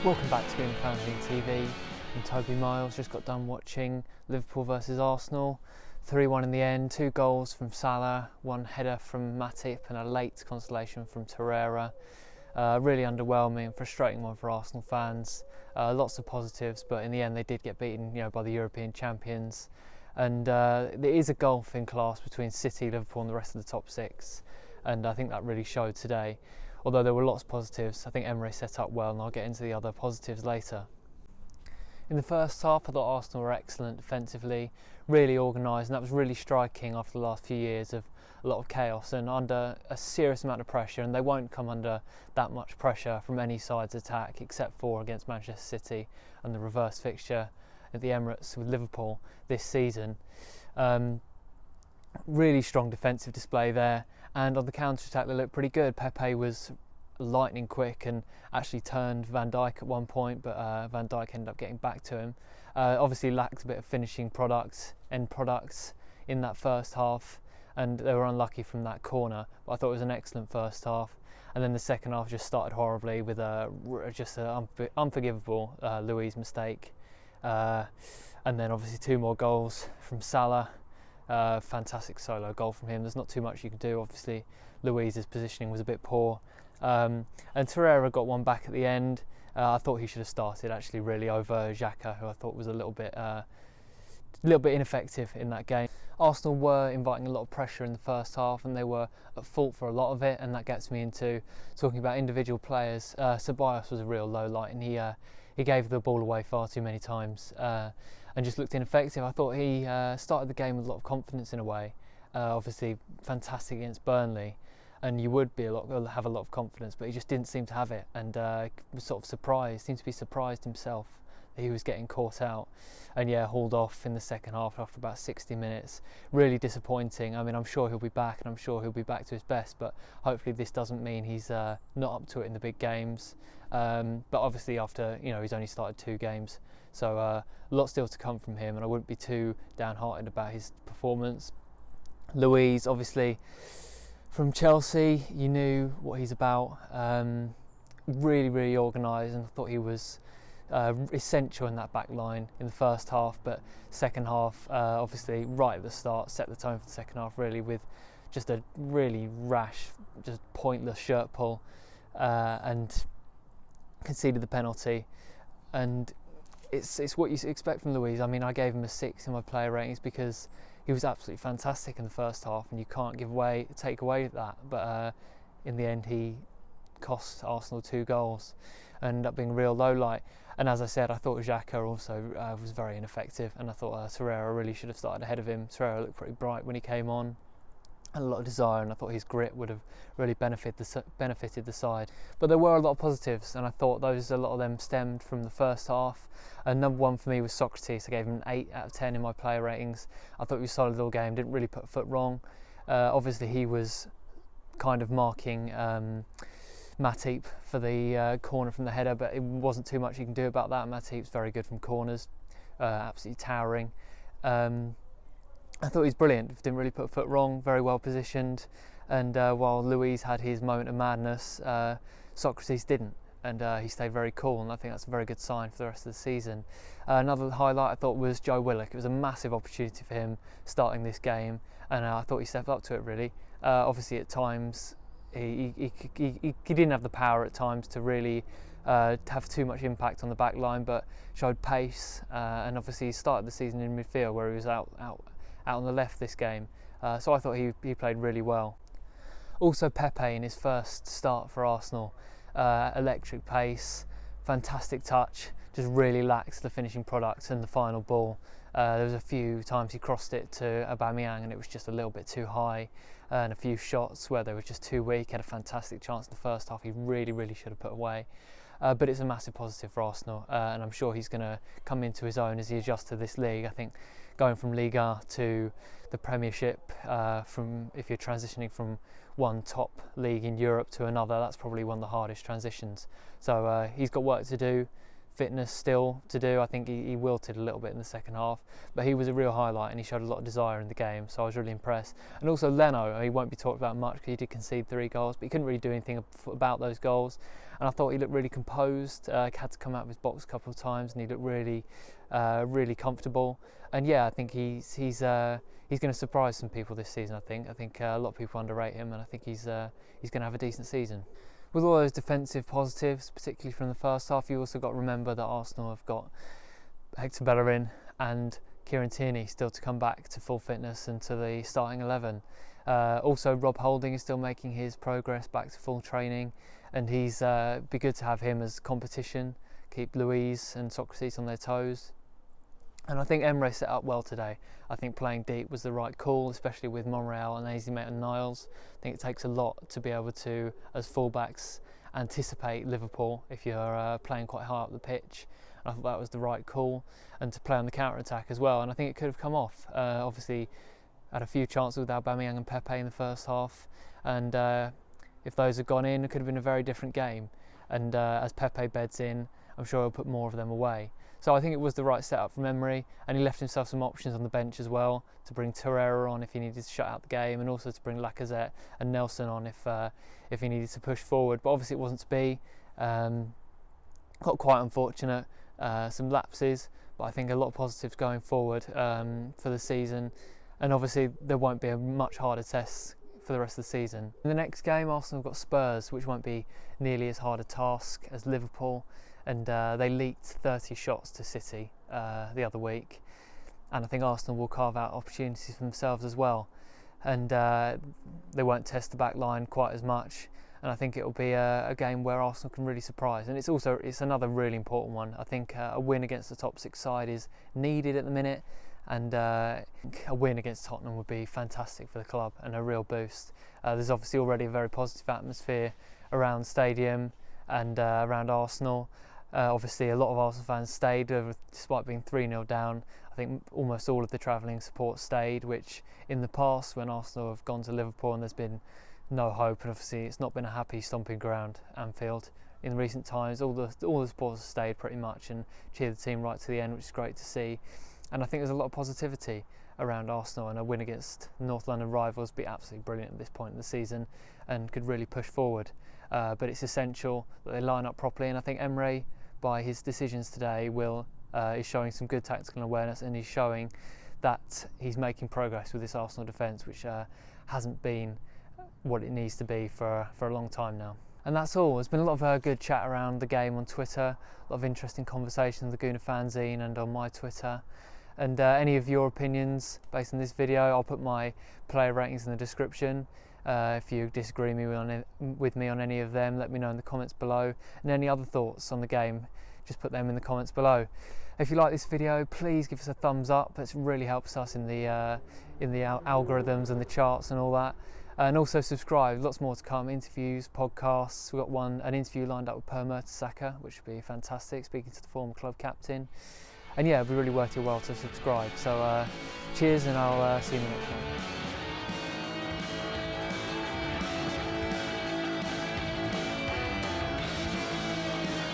Welcome back to Gooner Fanzine TV. I'm Toby Miles. Just got done watching Liverpool versus Arsenal. 3-1 in the end, 2 goals from Salah, 1 header from Matip and a late consolation from Torreira. Really underwhelming and frustrating one for Arsenal fans. Lots of positives, but in the end they did get beaten, by the European champions. And there is a gulf in class between City, Liverpool and the rest of the top 6, and I think that really showed today. Although there were lots of positives, I think Emery set up well, and I'll get into the other positives later. In the first half, I thought Arsenal were excellent defensively, really organised, and that was really striking after the last few years of a lot of chaos and under a serious amount of pressure, and they won't come under that much pressure from any side's attack except for against Manchester City and the reverse fixture at the Emirates with Liverpool this season. Really strong defensive display there, and on the counter-attack they looked pretty good. Pepe was lightning quick and actually turned Van Dijk at one point, but Van Dijk ended up getting back to him. Obviously lacked a bit of finishing end products in that first half, and they were unlucky from that corner, but I thought it was an excellent first half. And then the second half just started horribly with just an unforgivable Luiz mistake, and then obviously 2 more goals from Salah. Fantastic solo goal from him. There's not too much you can do. Obviously Luiz's positioning was a bit poor, and Torreira got one back at the end. I thought he should have started actually really over Xhaka, who I thought was a little bit ineffective in that game. Arsenal were inviting a lot of pressure in the first half, and they were at fault for a lot of it, and that gets me into talking about individual players. Ceballos was a real low light, and he gave the ball away far too many times and just looked ineffective. I thought he started the game with a lot of confidence in a way. Obviously fantastic against Burnley, and you would have a lot of confidence, but he just didn't seem to have it, and was sort of surprised, seemed to be surprised himself that he was getting caught out, and hauled off in the second half after about 60 minutes. Really disappointing. I mean, I'm sure he'll be back, and I'm sure he'll be back to his best, but hopefully this doesn't mean he's not up to it in the big games. But obviously after, he's only started 2 games, so a lot still to come from him, and I wouldn't be too downhearted about his performance. Luiz, obviously from Chelsea, you knew what he's about. Really, really organised, and I thought he was essential in that back line in the first half, but second half, obviously right at the start, set the tone for the second half really with just a really rash, just pointless shirt pull, and conceded the penalty. And it's what you expect from Luiz. I mean, I gave him a 6 in my player ratings because he was absolutely fantastic in the first half, and you can't take away that, but in the end he cost Arsenal 2 goals and ended up being a real low light. And as I said, I thought Xhaka also was very ineffective, and I thought Torreira really should have started ahead of him. Torreira looked pretty bright when he came on, had a lot of desire, and I thought his grit would have really benefited the side. But there were a lot of positives, and I thought a lot of them stemmed from the first half. And number 1 for me was Sokratis. I gave him an 8 out of 10 in my player ratings. I thought he was solid all game, didn't really put a foot wrong. Obviously he was kind of marking Matip for the corner from the header, but it wasn't too much you can do about that. Matip's very good from corners, absolutely towering. I thought he was brilliant, didn't really put a foot wrong, very well positioned, and while Luiz had his moment of madness, Sokratis didn't, and he stayed very cool, and I think that's a very good sign for the rest of the season. Another highlight I thought was Joe Willock. It was a massive opportunity for him starting this game, and I thought he stepped up to it really. Obviously at times he didn't have the power at times to really have too much impact on the back line, but showed pace, and obviously he started the season in midfield where he was out on the left this game, so I thought he played really well. Also Pepe in his first start for Arsenal, electric pace, fantastic touch, just really lacks the finishing product and the final ball. There was a few times he crossed it to Aubameyang and it was just a little bit too high, and a few shots where they were just too weak. He had a fantastic chance in the first half he really should have put away. But it's a massive positive for Arsenal, and I'm sure he's going to come into his own as he adjusts to this league. I think going from Liga to the Premiership, if you're transitioning from one top league in Europe to another, that's probably one of the hardest transitions. So he's got work to do. fitness still to do. I think he wilted a little bit in the second half, but he was a real highlight and he showed a lot of desire in the game, so I was really impressed. And also Leno, he won't be talked about much because he did concede 3 goals, but he couldn't really do anything about those goals, and I thought he looked really composed. Had to come out of his box a couple of times and he looked really really comfortable. And yeah, I think he's going to surprise some people this season. I think a lot of people underrate him, and I think he's going to have a decent season. With all those defensive positives, particularly from the first half, you also got to remember that Arsenal have got Hector Bellerin and Kieran Tierney still to come back to full fitness and to the starting 11. Also, Rob Holding is still making his progress back to full training, and he's be good to have him as competition, keep Luiz and Sokratis on their toes. And I think Emery set up well today. I think playing deep was the right call, especially with Monreal and Azimate and Niles. I think it takes a lot to be able to, as fullbacks, anticipate Liverpool if you're playing quite high up the pitch. And I thought that was the right call, and to play on the counter-attack as well. And I think it could have come off. Obviously, had a few chances with Aubameyang and Pepe in the first half, and if those had gone in, it could have been a very different game. And as Pepe beds in, I'm sure he'll put more of them away. So I think it was the right setup from Emery, and he left himself some options on the bench as well to bring Torreira on if he needed to shut out the game, and also to bring Lacazette and Nelson on if he needed to push forward. But obviously it wasn't to be. Got quite unfortunate, some lapses, but I think a lot of positives going forward for the season, and obviously there won't be a much harder test for the rest of the season. In the next game, Arsenal have got Spurs, which won't be nearly as hard a task as Liverpool. And they leaked 30 shots to City the other week, and I think Arsenal will carve out opportunities for themselves as well, and they won't test the back line quite as much, and I think it will be a game where Arsenal can really surprise. And it's another really important one. I think a win against the top 6 side is needed at the minute, and a win against Tottenham would be fantastic for the club and a real boost. There's obviously already a very positive atmosphere around the stadium and around Arsenal. Obviously a lot of Arsenal fans stayed despite being 3-0 down. I think almost all of the travelling support stayed, which in the past when Arsenal have gone to Liverpool and there's been no hope, and obviously it's not been a happy stomping ground, Anfield. In recent times all the supporters have stayed pretty much and cheered the team right to the end, which is great to see. And I think there's a lot of positivity around Arsenal, and a win against North London rivals would be absolutely brilliant at this point in the season and could really push forward. But it's essential that they line up properly, and I think Emery, by his decisions today, is showing some good tactical awareness, and he's showing that he's making progress with this Arsenal defence, which hasn't been what it needs to be for a long time now. And that's all. There's been a lot of good chat around the game on Twitter, a lot of interesting conversations on the Gooner Fanzine and on my Twitter. And any of your opinions based on this video, I'll put my player ratings in the description. If you disagree with me on any of them, let me know in the comments below. And any other thoughts on the game, just put them in the comments below. If you like this video, please give us a thumbs up. That really helps us in the algorithms and the charts and all that. And also subscribe. Lots more to come. Interviews, podcasts. We've got an interview lined up with Sokratis, which would be fantastic. Speaking to the former club captain. And yeah, it'd be really worth your while to subscribe. So cheers, and I'll see you in the next one.